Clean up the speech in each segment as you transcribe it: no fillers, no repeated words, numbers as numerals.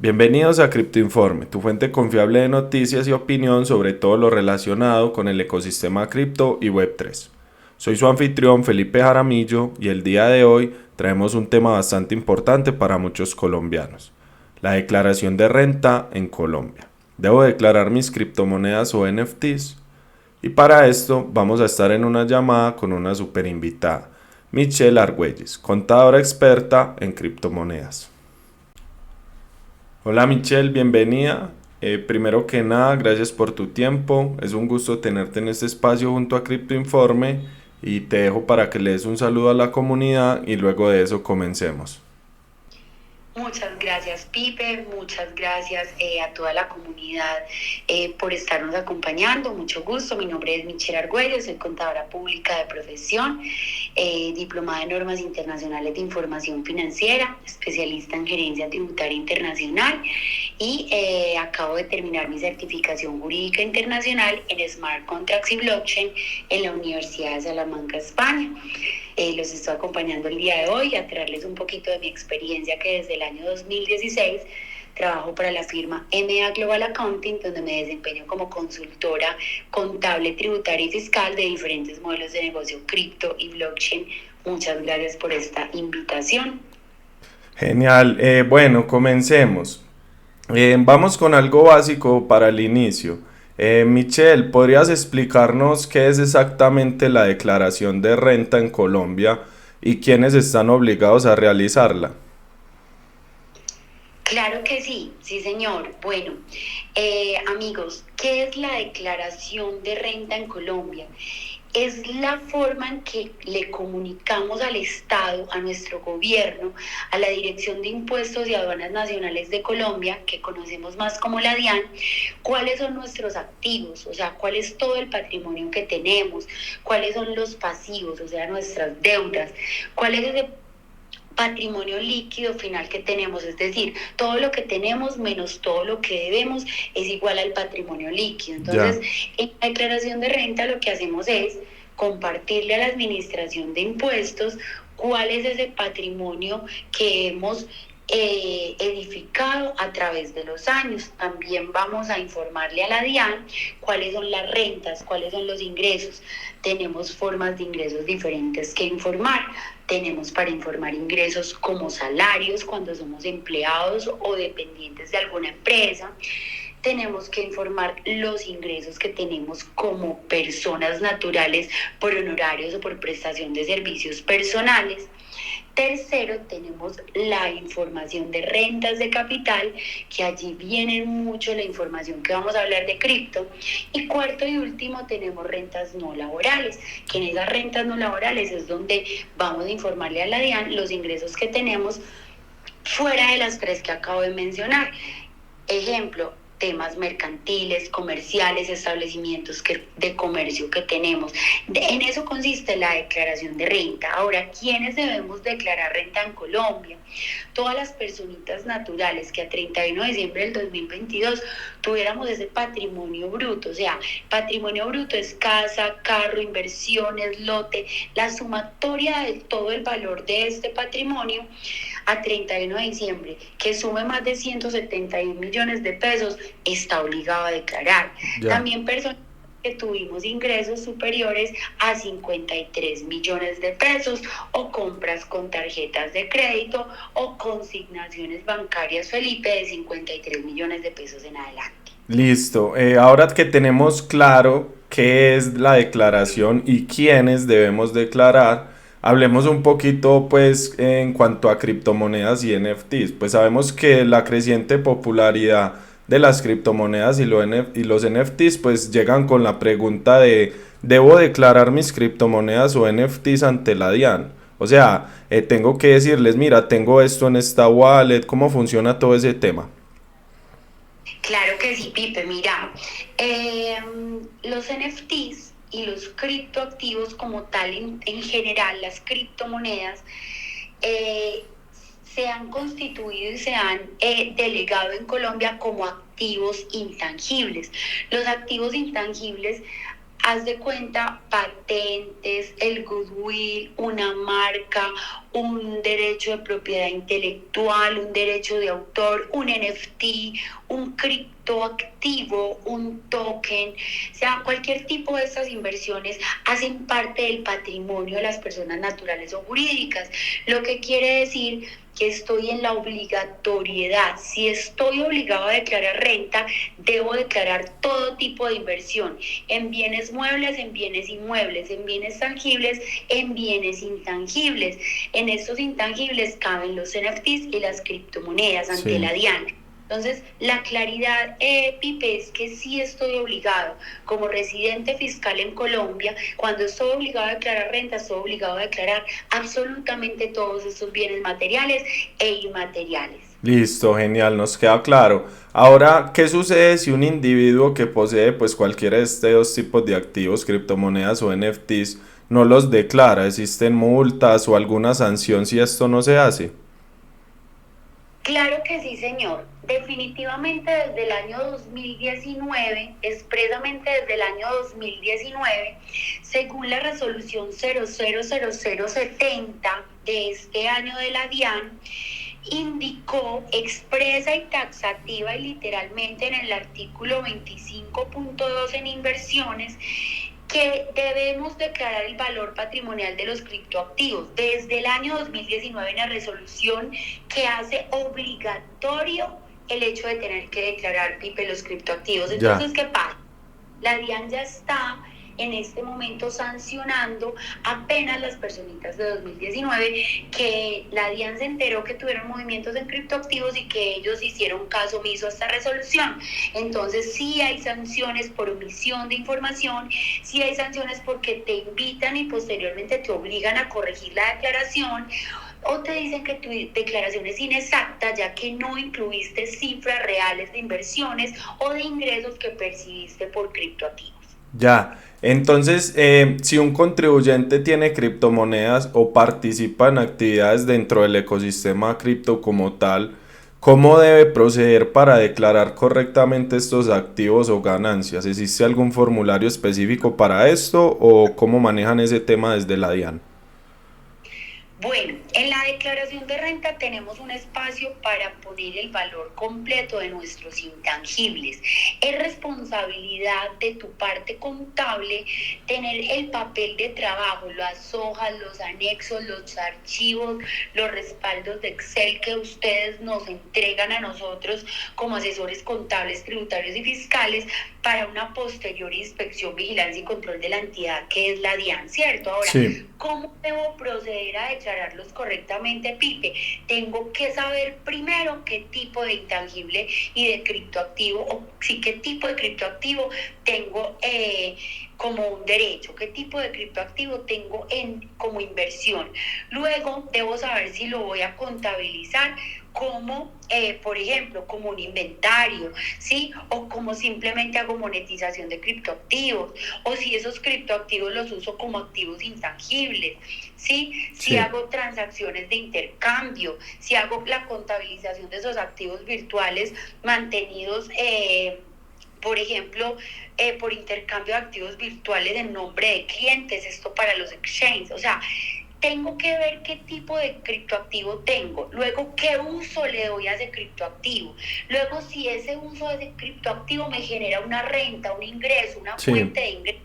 Bienvenidos a Criptoinforme, tu fuente confiable de noticias y opinión sobre todo lo relacionado con el ecosistema cripto y Web3. Soy su anfitrión Felipe Jaramillo y el día de hoy traemos un tema bastante importante para muchos colombianos, la declaración de renta en Colombia. ¿Debo declarar mis criptomonedas o NFTs? Y para esto vamos a estar en una llamada con una super invitada, Michelle Argüelles, contadora experta en criptomonedas. Hola Michelle, bienvenida. Primero que nada, gracias por tu tiempo. Es un gusto tenerte en este espacio junto a Crypto Informe y te dejo para que le des un saludo a la comunidad y luego de eso comencemos. Muchas gracias, Pipe. Muchas gracias a toda la comunidad por estarnos acompañando. Mucho gusto. Mi nombre es Michelle Argüelles, soy contadora pública de profesión, diplomada en normas internacionales de información financiera, especialista en gerencia tributaria internacional y acabo de terminar mi certificación jurídica internacional en Smart Contracts y Blockchain en la Universidad de Salamanca, España. Los estoy acompañando el día de hoy a traerles un poquito de mi experiencia que desde el año 2016 trabajo para la firma MA Global Accounting, donde me desempeño como consultora contable, tributaria y fiscal de diferentes modelos de negocio cripto y blockchain. Muchas gracias por esta invitación. Genial. Bueno, comencemos. Vamos con algo básico para el inicio. Michelle, ¿podrías explicarnos qué es exactamente la declaración de renta en Colombia y quiénes están obligados a realizarla? Claro que sí, sí señor. Bueno, amigos, ¿qué es la declaración de renta en Colombia? Es la forma en que le comunicamos al Estado, a nuestro gobierno, a la Dirección de Impuestos y Aduanas Nacionales de Colombia, que conocemos más como la DIAN, cuáles son nuestros activos, o sea, cuál es todo el patrimonio que tenemos, cuáles son los pasivos, o sea, nuestras deudas, cuál es ese patrimonio líquido final que tenemos, es decir, todo lo que tenemos menos todo lo que debemos es igual al patrimonio líquido. Entonces, Ya. en la declaración de renta lo que hacemos es compartirle a la administración de impuestos cuál es ese patrimonio que hemos edificado a través de los años. También vamos a informarle a la DIAN cuáles son las rentas, cuáles son los ingresos. Tenemos formas de ingresos diferentes que informar. Tenemos para informar ingresos como salarios cuando somos empleados o dependientes de alguna empresa. Tenemos que informar los ingresos que tenemos como personas naturales por honorarios o por prestación de servicios personales. Tercero, tenemos la información de rentas de capital, que allí viene mucho la información que vamos a hablar de cripto. Y cuarto y último, tenemos rentas no laborales, que en esas rentas no laborales es donde vamos a informarle a la DIAN los ingresos que tenemos fuera de las tres que acabo de mencionar. Ejemplo, temas mercantiles, comerciales, establecimientos de comercio que tenemos. En eso consiste la declaración de renta. Ahora, ¿quiénes debemos declarar renta en Colombia? Todas las personitas naturales que a 31 de diciembre del 2022 tuviéramos ese patrimonio bruto, o sea, patrimonio bruto es casa, carro, inversiones, lote, la sumatoria de todo el valor de este patrimonio a 31 de diciembre, que sume más de 171 millones de pesos, está obligado a declarar. Ya. También personas que tuvimos ingresos superiores a 53 millones de pesos o compras con tarjetas de crédito o consignaciones bancarias, Felipe, de 53 millones de pesos en adelante. Listo. Ahora que tenemos claro qué es la declaración y quiénes debemos declarar, hablemos un poquito pues en cuanto a criptomonedas y NFTs. Pues sabemos que la creciente popularidad de las criptomonedas y los NFTs pues llegan con la pregunta de ¿debo declarar mis criptomonedas o NFTs ante la DIAN? O sea, tengo que decirles, mira, tengo esto en esta wallet, ¿cómo funciona todo ese tema? Claro que sí, Pipe. Mira, los NFTs y los criptoactivos como tal, en general, las criptomonedas, eh, se han constituido y se han delegado en Colombia como activos intangibles. Los activos intangibles, haz de cuenta, patentes, el goodwill, una marca, un derecho de propiedad intelectual, un derecho de autor, un NFT, un criptoactivo, un token, o sea, cualquier tipo de estas inversiones hacen parte del patrimonio de las personas naturales o jurídicas, lo que quiere decir que estoy en la obligatoriedad. Si estoy obligado a declarar renta, debo declarar todo tipo de inversión, en bienes muebles, en bienes inmuebles, en bienes tangibles, en bienes intangibles. En estos intangibles caben los NFTs y las criptomonedas ante Sí. la DIAN. Entonces, la claridad, Pipe, es que sí estoy obligado, como residente fiscal en Colombia, cuando estoy obligado a declarar renta, estoy obligado a declarar absolutamente todos estos bienes materiales e inmateriales. Listo, genial, nos queda claro. Ahora, ¿qué sucede si un individuo que posee pues cualquiera de estos dos tipos de activos, criptomonedas o NFTs, no los declara? ¿Existen multas o alguna sanción si esto no se hace? Claro que sí, señor. Definitivamente desde el año 2019, expresamente desde el año 2019, según la resolución 000070 de este año de la DIAN, indicó expresa y taxativa y literalmente en el artículo 25.2 en inversiones que debemos declarar el valor patrimonial de los criptoactivos. Desde el año 2019 en la resolución que hace obligatorio el hecho de tener que declarar, Pipe, los criptoactivos. Ya. Entonces, ¿qué pasa? La DIAN ya está en este momento sancionando apenas las personitas de 2019 que la DIAN se enteró que tuvieron movimientos en criptoactivos y que ellos hicieron caso omiso a esta resolución. Entonces sí hay sanciones por omisión de información, sí hay sanciones porque te invitan y posteriormente te obligan a corregir la declaración, o te dicen que tu declaración es inexacta ya que no incluiste cifras reales de inversiones o de ingresos que percibiste por criptoactivos. Ya, entonces, si un contribuyente tiene criptomonedas o participa en actividades dentro del ecosistema cripto como tal, ¿cómo debe proceder para declarar correctamente estos activos o ganancias? ¿Existe algún formulario específico para esto o cómo manejan ese tema desde la DIAN? Bueno, en la declaración de renta tenemos un espacio para poner el valor completo de nuestros intangibles. Es responsabilidad de tu parte contable tener el papel de trabajo, las hojas, los anexos, los archivos, los respaldos de Excel que ustedes nos entregan a nosotros como asesores contables, tributarios y fiscales para una posterior inspección, vigilancia y control de la entidad que es la DIAN, ¿cierto? Ahora, Sí, ¿cómo debo proceder a declararlos correctamente, Pipe? Tengo que saber primero qué tipo de intangible y de criptoactivo, o sí, qué tipo de criptoactivo tengo como un derecho, qué tipo de criptoactivo tengo como inversión. Luego debo saber si lo voy a contabilizar como, por ejemplo, como un inventario, ¿sí? O como simplemente hago monetización de criptoactivos, o si esos criptoactivos los uso como activos intangibles, ¿sí? Si sí, hago transacciones de intercambio, si hago la contabilización de esos activos virtuales mantenidos, por ejemplo, por intercambio de activos virtuales en nombre de clientes, esto para los exchanges, o sea, tengo que ver qué tipo de criptoactivo tengo, luego qué uso le doy a ese criptoactivo, luego si ese uso de ese criptoactivo me genera una renta, un ingreso, una sí. fuente de ingreso.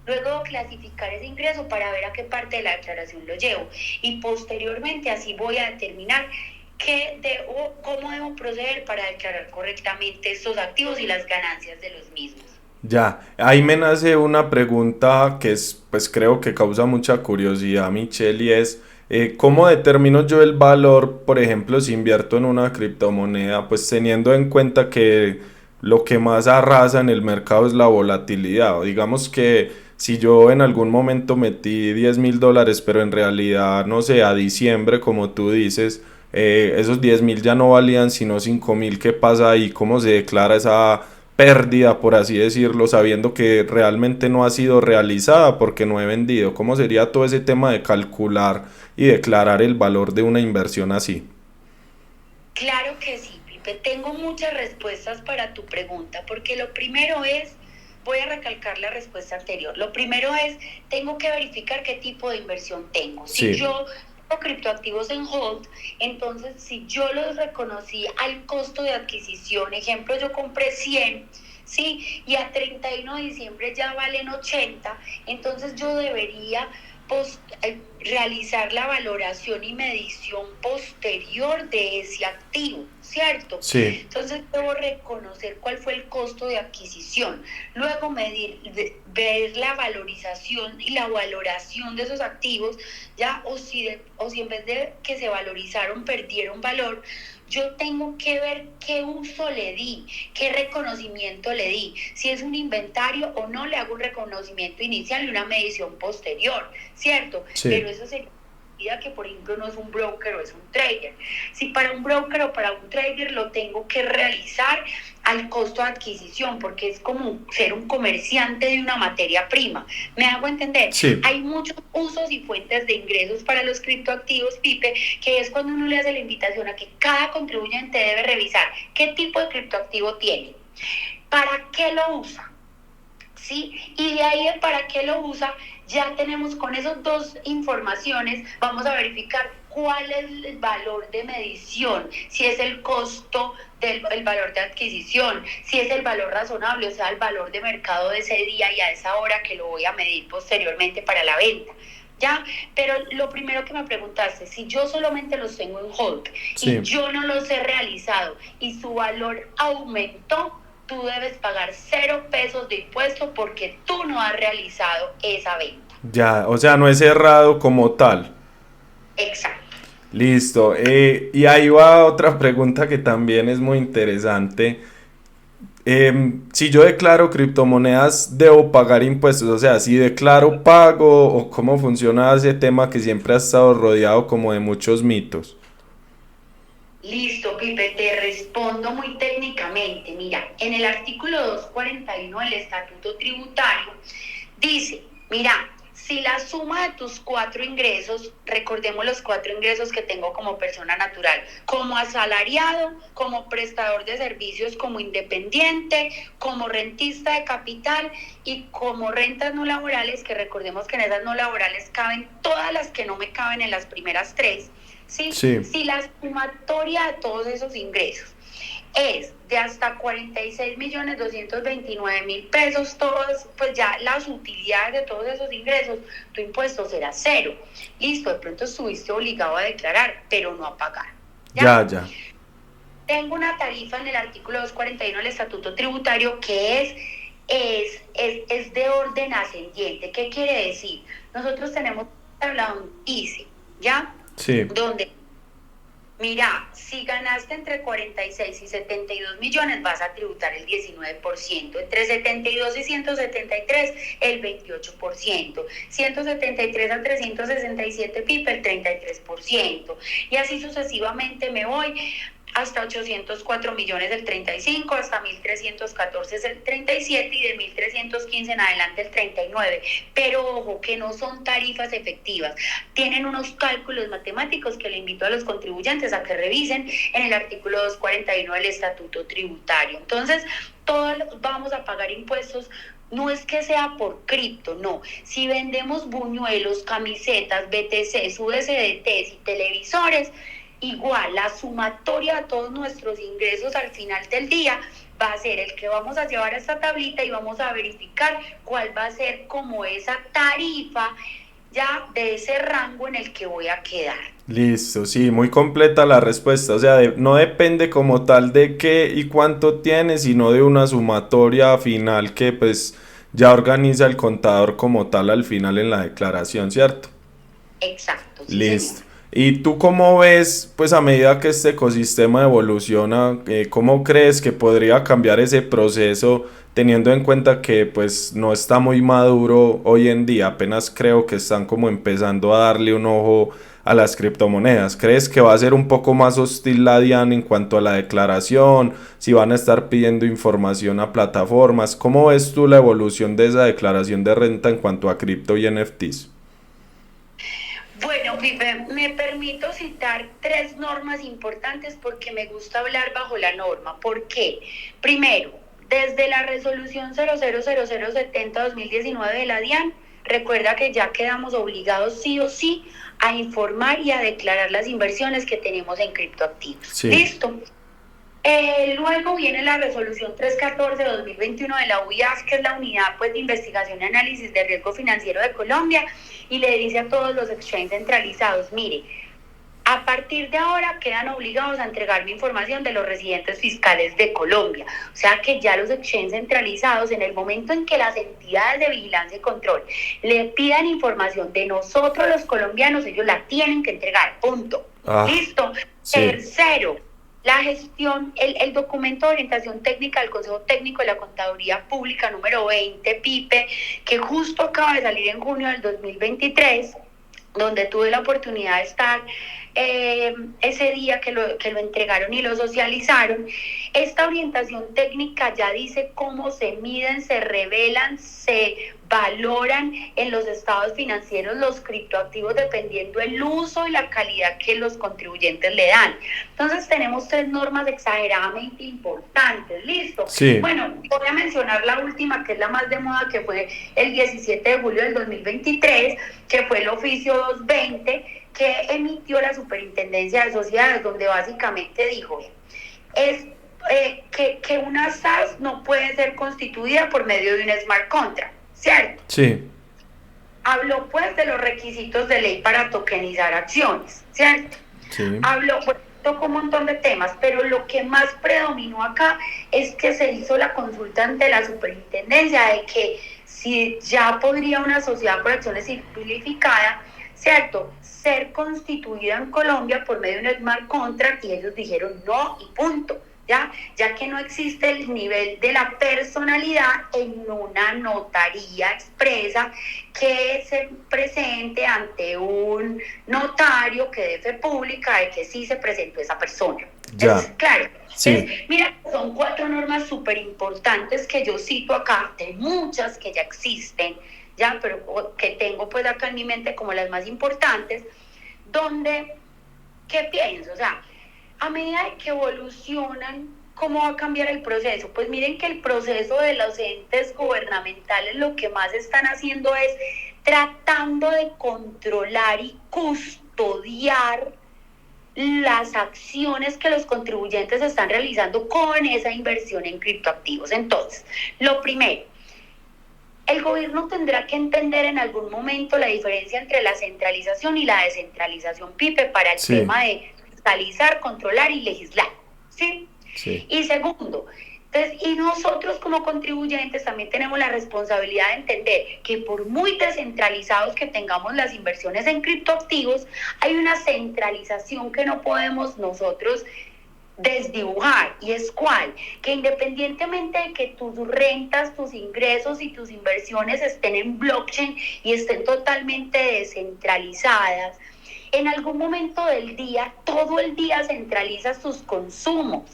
Luego clasificar ese ingreso para ver a qué parte de la declaración lo llevo y posteriormente así voy a determinar cómo debo proceder para declarar correctamente estos activos y las ganancias de los mismos. Ya, ahí me nace una pregunta que es, pues creo que causa mucha curiosidad, Michelle, y es, ¿cómo determino yo el valor, por ejemplo, si invierto en una criptomoneda, pues teniendo en cuenta que lo que más arrasa en el mercado es la volatilidad? O digamos que si yo en algún momento metí $10.000, pero en realidad, no sé, a diciembre, como tú dices, esos 10.000 ya no valían sino 5.000, ¿qué pasa ahí? ¿Cómo se declara esa pérdida, por así decirlo, sabiendo que realmente no ha sido realizada porque no he vendido? ¿Cómo sería todo ese tema de calcular y declarar el valor de una inversión así? Claro que sí, Pipe. Tengo muchas respuestas para tu pregunta, porque lo primero es, voy a recalcar la respuesta anterior. Lo primero es, tengo que verificar qué tipo de inversión tengo. Si Sí, yo criptoactivos en hold, entonces si yo los reconocí al costo de adquisición, ejemplo, yo compré 100, ¿sí? Y a 31 de diciembre ya valen 80, entonces yo debería realizar la valoración y medición posterior de ese activo, ¿cierto? Sí, Entonces debo reconocer cuál fue el costo de adquisición, luego medir, ver la valorización y la valoración de esos activos, ya, o si en vez de que se valorizaron perdieron valor, yo tengo que ver qué uso le di, qué reconocimiento le di, si es un inventario o no, le hago un reconocimiento inicial y una medición posterior, ¿cierto? sí. Pero eso sería que, por ejemplo, no es un broker o es un trader. Si para un broker o para un trader lo tengo que realizar al costo de adquisición, porque es como ser un comerciante de una materia prima. ¿Me hago entender? Sí. Hay muchos usos y fuentes de ingresos para los criptoactivos, Pipe, que es cuando uno le hace la invitación a que cada contribuyente debe revisar qué tipo de criptoactivo tiene, para qué lo usa, ¿sí? Y de ahí de para qué lo usa, ya tenemos con esas dos informaciones, vamos a verificar cuál es el valor de medición, si es el costo el valor de adquisición, si es el valor razonable, o sea, el valor de mercado de ese día y a esa hora que lo voy a medir posteriormente para la venta. ¿Ya? Pero lo primero que me preguntaste, si yo solamente los tengo en hold y yo no los he realizado y su valor aumentó, tú debes pagar 0 pesos de impuesto porque tú no has realizado esa venta. Ya, o sea, no es cerrado como tal. Exacto. Listo. Y ahí va otra pregunta que también es muy interesante. Si yo declaro criptomonedas, ¿debo pagar impuestos? O sea, si declaro pago o cómo funciona ese tema que siempre ha estado rodeado como de muchos mitos. Listo, Pipe, te respondo muy técnicamente. Mira, en el artículo 241 del Estatuto Tributario dice, mira, si la suma de tus 4 ingresos, recordemos los 4 ingresos que tengo como persona natural, como asalariado, como prestador de servicios, como independiente, como rentista de capital y como rentas no laborales, que recordemos que en esas no laborales caben todas las que no me caben en las primeras 3. ¿Sí? Sí. Si la sumatoria de todos esos ingresos es de hasta 46.229.000 pesos, todos, pues ya las utilidades de todos esos ingresos, tu impuesto será 0. Listo, de pronto estuviste obligado a declarar, pero no a pagar. Ya. Tengo una tarifa en el artículo 241 del Estatuto Tributario que es de orden ascendiente. ¿Qué quiere decir? Nosotros tenemos hablado un ICE, ¿ya? Sí. Donde, mira, si ganaste entre 46 y 72 millones, vas a tributar el 19%, entre 72 y 173, el 28%, 173 a 367 PIB, el 33%, y así sucesivamente me voy hasta 804 millones el 35, hasta 1.314 es el 37 y de 1.315 en adelante el 39. Pero ojo, que no son tarifas efectivas. Tienen unos cálculos matemáticos que le invito a los contribuyentes a que revisen en el artículo 241 del Estatuto Tributario. Entonces, todos vamos a pagar impuestos. No es que sea por cripto, no. Si vendemos buñuelos, camisetas, BTCs, USDTs y televisores, igual la sumatoria de todos nuestros ingresos al final del día va a ser el que vamos a llevar a esta tablita y vamos a verificar cuál va a ser como esa tarifa ya de ese rango en el que voy a quedar. Listo, sí, muy completa la respuesta. O sea, no depende como tal de qué y cuánto tienes, sino de una sumatoria final que pues ya organiza el contador como tal al final en la declaración, ¿cierto? Exacto. Sí, listo. señor. ¿Y tú cómo ves, pues a medida que este ecosistema evoluciona, cómo crees que podría cambiar ese proceso teniendo en cuenta que pues no está muy maduro hoy en día? Apenas creo que están como empezando a darle un ojo a las criptomonedas. ¿Crees que va a ser un poco más hostil la DIAN en cuanto a la declaración? Si van a estar pidiendo información a plataformas. ¿Cómo ves tú la evolución de esa declaración de renta en cuanto a cripto y NFTs? Bueno, Pipe, me permito citar 3 normas importantes porque me gusta hablar bajo la norma. ¿Por qué? Primero, desde la resolución 000070-2019 de la DIAN, recuerda que ya quedamos obligados sí o sí a informar y a declarar las inversiones que tenemos en criptoactivos. Sí. ¿Listo? Luego viene la resolución 314 de 2021 de la UIAF, que es la unidad pues, de investigación y análisis de riesgo financiero de Colombia, y le dice a todos los exchanges centralizados, mire, a partir de ahora quedan obligados a entregarme información de los residentes fiscales de Colombia. O sea que ya los exchanges centralizados, en el momento en que las entidades de vigilancia y control le pidan información de nosotros los colombianos, ellos la tienen que entregar, punto. ¿Listo? Sí. Tercero, la gestión, el documento de orientación técnica del Consejo Técnico de la Contaduría Pública número 20, PIPE, que justo acaba de salir en junio del 2023, donde tuve la oportunidad de estar ese día que lo entregaron y lo socializaron. Esta orientación técnica ya dice cómo se miden, se revelan, se valoran en los estados financieros los criptoactivos dependiendo el uso y la calidad que los contribuyentes le dan. Entonces tenemos 3 normas exageradamente importantes, ¿listo? Sí. Bueno, voy a mencionar la última, que es la más de moda, que fue el 17 de julio del 2023, que fue el oficio 220, que emitió la Superintendencia de Sociedades, donde básicamente dijo que una SAS no puede ser constituida por medio de un smart contract, ¿cierto? Sí. Habló pues de los requisitos de ley para tokenizar acciones, ¿cierto? Sí. Habló, pues, tocó un montón de temas, pero lo que más predominó acá es que se hizo la consulta ante la Superintendencia de que si ya podría una sociedad por acciones simplificada, ¿cierto?, ser constituida en Colombia por medio de un smart contract, y ellos dijeron no y punto, ya que no existe el nivel de la personalidad en una notaría expresa que se presente ante un notario que dé fe pública de que sí se presentó esa persona. Ya. ¿Es claro? Sí. Entonces, mira, son 4 normas súper importantes que yo cito acá, de muchas que ya existen, ya, pero que tengo pues acá en mi mente como las más importantes, donde, ¿qué pienso? O sea, a medida de que evolucionan, ¿cómo va a cambiar el proceso? Pues miren que el proceso de los entes gubernamentales lo que más están haciendo es tratando de controlar y custodiar las acciones que los contribuyentes están realizando con esa inversión en criptoactivos. Entonces, lo primero, el gobierno tendrá que entender en algún momento la diferencia entre la centralización y la descentralización, PIPE, para el tema de fiscalizar, controlar y legislar, ¿sí? Sí. Y segundo, entonces, y nosotros como contribuyentes también tenemos la responsabilidad de entender que por muy descentralizados que tengamos las inversiones en criptoactivos, hay una centralización que no podemos nosotros desdibujar, y es cuál, que independientemente de que tus rentas, tus ingresos y tus inversiones estén en blockchain y estén totalmente descentralizadas, en algún momento del día, todo el día centralizas tus consumos,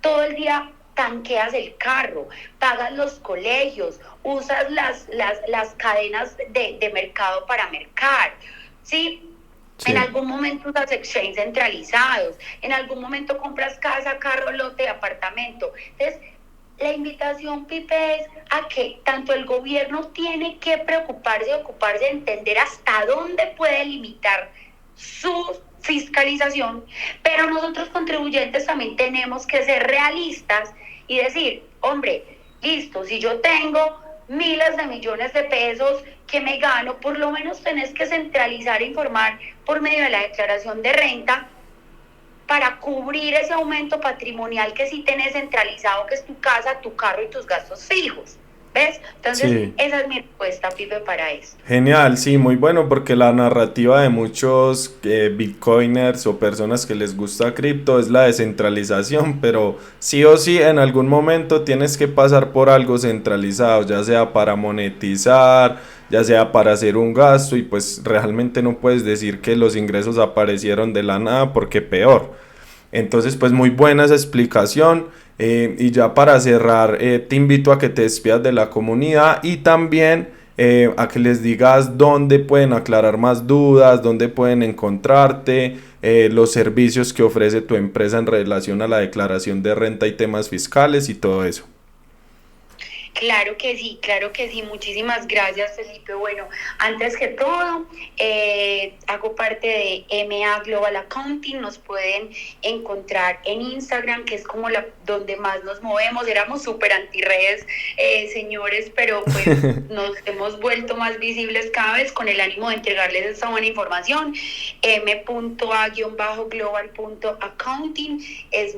todo el día tanqueas el carro, pagas los colegios, usas las cadenas de mercado para mercar, ¿sí? Sí. En algún momento usas exchange centralizados, en algún momento compras casa, carro, lote, apartamento. Entonces, la invitación, Pipe, es a que tanto el gobierno tiene que preocuparse, ocuparse de entender hasta dónde puede limitar su fiscalización, pero nosotros contribuyentes también tenemos que ser realistas y decir, hombre, listo, si yo tengo miles de millones de pesos que me gano, por lo menos tenés que centralizar e informar por medio de la declaración de renta para cubrir ese aumento patrimonial que sí tenés centralizado, que es tu casa, tu carro y tus gastos fijos. ¿Ves? Entonces, sí, esa es mi respuesta, Pipe, para eso. Genial, sí, muy bueno, porque la narrativa de muchos bitcoiners o personas que les gusta cripto es la descentralización, pero sí o sí en algún momento tienes que pasar por algo centralizado, ya sea para monetizar, ya sea para hacer un gasto, y pues realmente no puedes decir que los ingresos aparecieron de la nada, porque peor. Entonces, pues muy buena esa explicación. Y ya para cerrar, te invito a que te despidas de la comunidad y también a que les digas dónde pueden aclarar más dudas, dónde pueden encontrarte, los servicios que ofrece tu empresa en relación a la declaración de renta y temas fiscales y todo eso. claro que sí. Muchísimas gracias, Felipe. Bueno, antes que todo, hago parte de MA Global Accounting. Nos pueden encontrar en Instagram, que es como donde más nos movemos. Éramos súper antirredes, señores, pero pues nos hemos vuelto más visibles cada vez con el ánimo de entregarles esta buena información. m.a-global.accounting es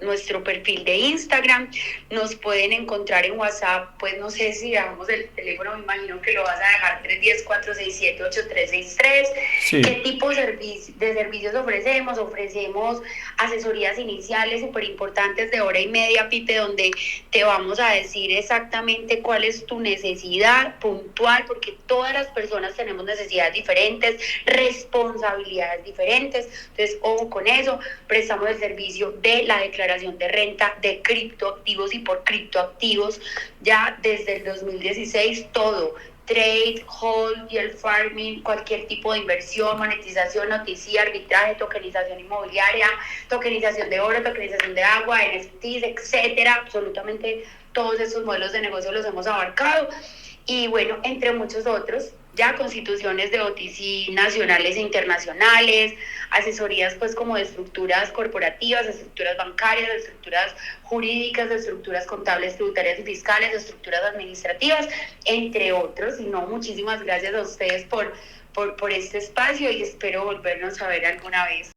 nuestro perfil de Instagram. Nos pueden encontrar en WhatsApp, pues no sé si dejamos el teléfono, me imagino que lo vas a dejar, 310-467-8363. Sí. ¿Qué tipo de servicios ofrecemos? Ofrecemos asesorías iniciales súper importantes de hora y media, Pipe, donde te vamos a decir exactamente cuál es tu necesidad puntual, porque todas las personas tenemos necesidades diferentes, responsabilidades diferentes. Entonces, ojo con eso. Prestamos el servicio de la declaración de renta de criptoactivos y por criptoactivos ya desde el 2016, todo: trade, hold, yield farming, cualquier tipo de inversión, monetización, noticia, arbitraje, tokenización inmobiliaria, tokenización de oro, tokenización de agua, NFTs, etcétera. Absolutamente todos esos modelos de negocio los hemos abarcado, y bueno, entre muchos otros, ya constituciones de OTC nacionales e internacionales, asesorías pues como de estructuras corporativas, de estructuras bancarias, de estructuras jurídicas, de estructuras contables, tributarias y fiscales, de estructuras administrativas, entre otros. Y no, muchísimas gracias a ustedes por este espacio, y espero volvernos a ver alguna vez.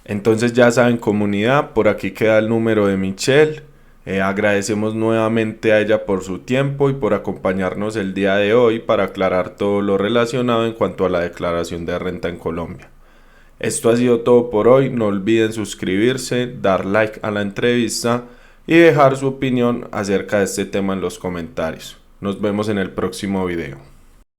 Entonces ya saben, comunidad, por aquí queda el número de Michelle. Agradecemos nuevamente a ella por su tiempo y por acompañarnos el día de hoy para aclarar todo lo relacionado en cuanto a la declaración de renta en Colombia. Esto ha sido todo por hoy. No olviden suscribirse, dar like a la entrevista y dejar su opinión acerca de este tema en los comentarios. Nos vemos en el próximo video.